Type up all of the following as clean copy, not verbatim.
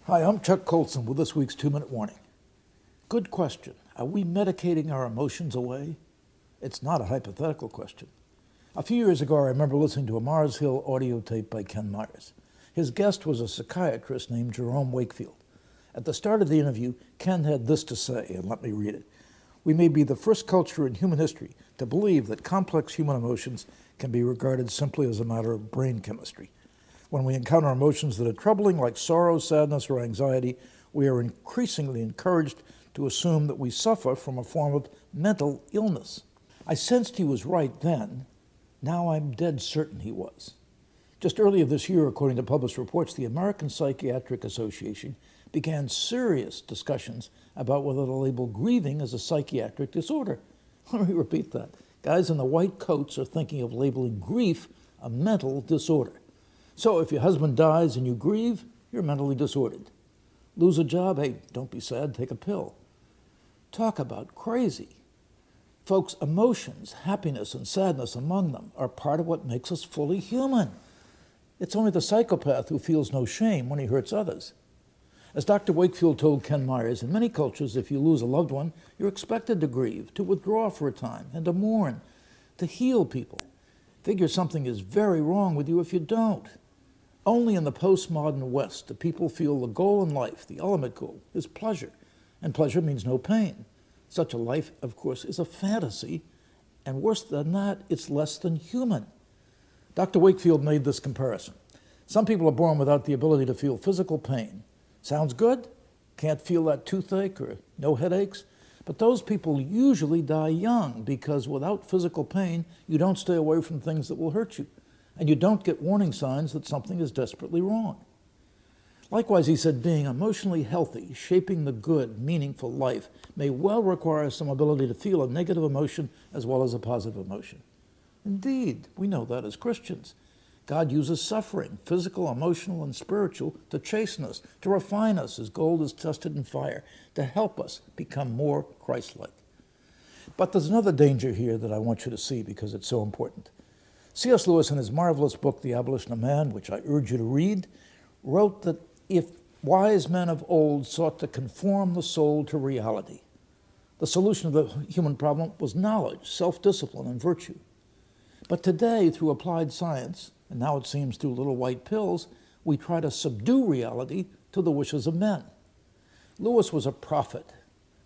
Hi, I'm Chuck Colson with this week's 2-Minute Warning. Good question. Are we medicating our emotions away? It's not a hypothetical question. A few years ago, I remember listening to a Mars Hill audio tape by Ken Myers. His guest was a psychiatrist named Jerome Wakefield. At the start of the interview, Ken had this to say, and let me read it. We may be the first culture in human history to believe that complex human emotions can be regarded simply as a matter of brain chemistry. When we encounter emotions that are troubling, like sorrow, sadness, or anxiety, we are increasingly encouraged to assume that we suffer from a form of mental illness. I sensed he was right then. Now I'm dead certain he was. Just earlier this year, according to published reports, the American Psychiatric Association began serious discussions about whether to label grieving as a psychiatric disorder. Let me repeat that. Guys in the white coats are thinking of labeling grief a mental disorder. So if your husband dies and you grieve, you're mentally disordered. Lose a job? Hey, don't be sad, take a pill. Talk about crazy. Folks, emotions, happiness and sadness among them, are part of what makes us fully human. It's only the psychopath who feels no shame when he hurts others. As Dr. Wakefield told Ken Myers, in many cultures, if you lose a loved one, you're expected to grieve, to withdraw for a time, and to mourn, to heal people. Figure something is very wrong with you if you don't. Only in the postmodern West do people feel the goal in life, the ultimate goal, is pleasure. And pleasure means no pain. Such a life, of course, is a fantasy, and worse than that, it's less than human. Dr. Wakefield made this comparison. Some people are born without the ability to feel physical pain. Sounds good? Can't feel that toothache or no headaches? But those people usually die young because without physical pain, you don't stay away from things that will hurt you. And you don't get warning signs that something is desperately wrong. Likewise, he said, being emotionally healthy, shaping the good, meaningful life, may well require some ability to feel a negative emotion as well as a positive emotion. Indeed, we know that as Christians. God uses suffering, physical, emotional, and spiritual, to chasten us, to refine us as gold is tested in fire, to help us become more Christ-like. But there's another danger here that I want you to see because it's so important. C.S. Lewis, in his marvelous book, The Abolition of Man, which I urge you to read, wrote that if wise men of old sought to conform the soul to reality, the solution of the human problem was knowledge, self-discipline, and virtue. But today, through applied science, and now it seems through little white pills, we try to subdue reality to the wishes of men. Lewis was a prophet.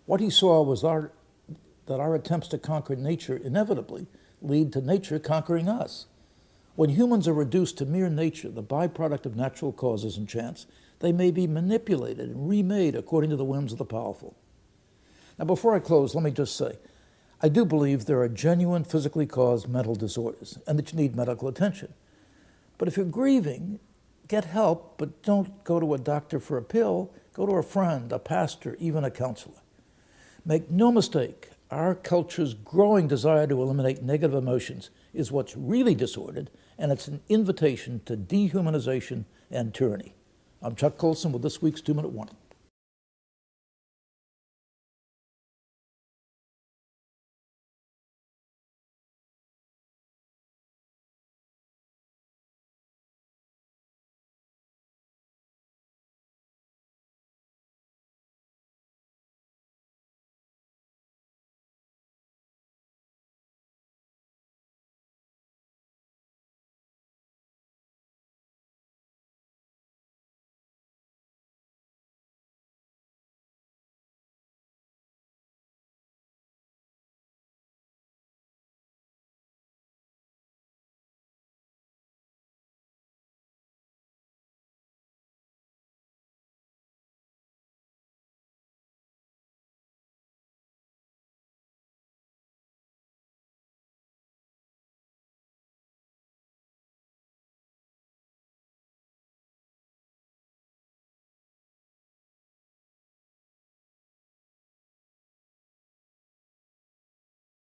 What he saw was that our attempts to conquer nature inevitably lead to nature conquering us. When humans are reduced to mere nature, the byproduct of natural causes and chance, they may be manipulated and remade according to the whims of the powerful. Now, before I close, let me just say, I do believe there are genuine physically caused mental disorders and that you need medical attention. But if you're grieving, get help, but don't go to a doctor for a pill. Go to a friend, a pastor, even a counselor. Make no mistake, our culture's growing desire to eliminate negative emotions is what's really disordered, and it's an invitation to dehumanization and tyranny. I'm Chuck Colson with this week's 2-Minute Warning.